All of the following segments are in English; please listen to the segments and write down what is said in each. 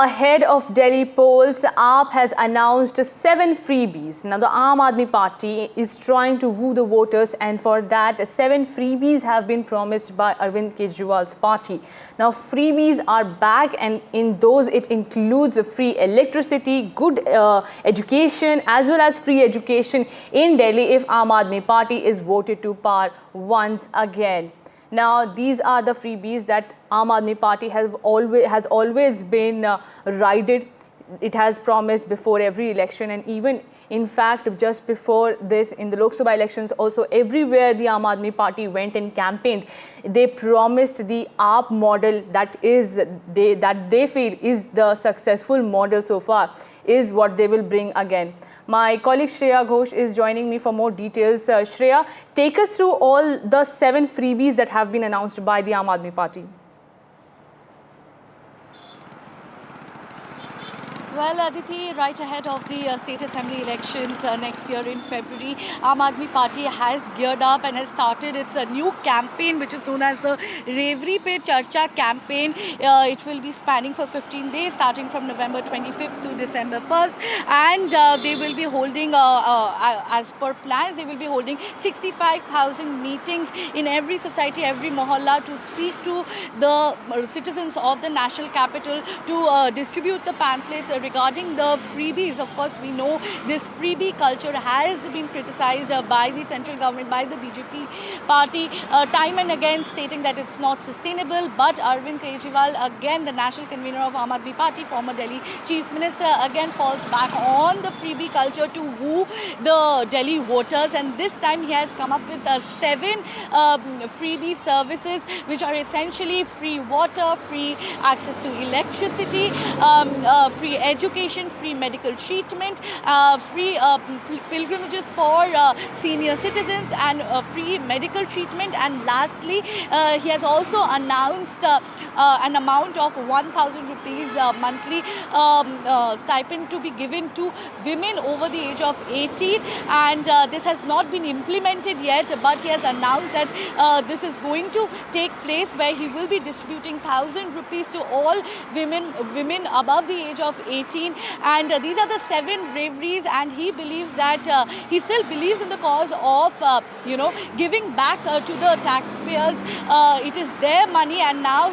Ahead of Delhi polls, AAP has announced 7 freebies. Now, the Aam Aadmi Party is trying to woo the voters, and for that, 7 freebies have been promised by Arvind Kejriwal's party. Now, freebies are back, and in those, it includes free electricity, good education, as well as free education in Delhi if Aam Aadmi Party is voted to power once again. Now, these are the freebies that Aam Aadmi Party has always been rided. It has promised before every election, and even in fact just before this in the Lok Sabha elections also, everywhere the Aam Aadmi Party went and campaigned, they promised the AAP model that they feel is the successful model so far, is what they will bring again. My colleague Shreya Ghosh is joining me for more details. Shreya, take us through all the 7 freebies that have been announced by the Aam Aadmi Party. Well, Aditi, right ahead of the state assembly elections next year in February, Aam Aadmi Party has geared up and has started its new campaign, which is known as the Revri Pe Charcha campaign. It will be spanning for 15 days, starting from November 25th to December 1st. And they will be holding, as per plans, they will be holding 65,000 meetings in every society, every mohalla, to speak to the citizens of the national capital, to distribute the pamphlets regarding the freebies. Of course, we know this freebie culture has been criticized by the central government, by the BJP party, time and again, stating that it's not sustainable. But Arvind Kejriwal, again the national convener of Aam Aadmi Party, former Delhi Chief Minister, again falls back on the freebie culture to woo the Delhi voters. And this time he has come up with 7 freebie services, which are essentially free water, free access to electricity, free education, free medical treatment, free pilgrimages for senior citizens, and free medical treatment. And lastly, he has also announced an amount of 1,000 rupees monthly stipend to be given to women over the age of 18. And this has not been implemented yet, but he has announced that this is going to take place, where he will be distributing 1,000 rupees to all women above the age of 18. And these are the 7 reveries, and he believes that he still believes in the cause of giving back to the taxpayers. It is their money, and now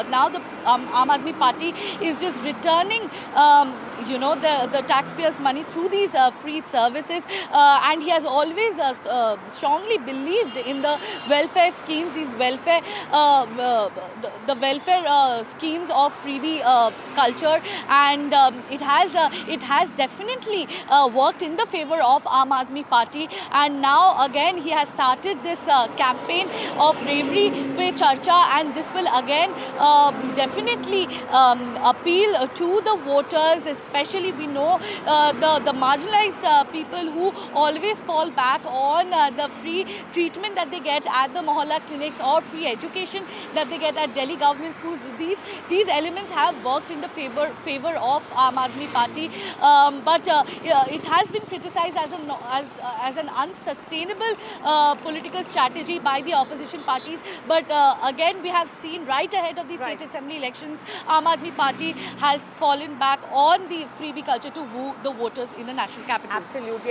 now the Aam Aadmi Party is just returning the taxpayers' money through these free services. And he has always strongly believed in the welfare schemes, these welfare the welfare schemes of freebie culture. And it has definitely worked in the favor of Aam Aadmi Party. And now again he has started this campaign of Revri Pe Charcha, and this will again definitely appeal to the voters. Especially, we know the marginalized people who always fall back on the free treatment that they get at the mohalla clinics, or free education that they get at Delhi government schools. These elements have worked in the favor of Aam Aadmi Party, but it has been criticized as an unsustainable political strategy by the opposition parties. But again, we have seen right ahead of the state assembly elections, Aam Aadmi Party has fallen back on the freebie culture to woo the voters in the national capital. Absolutely.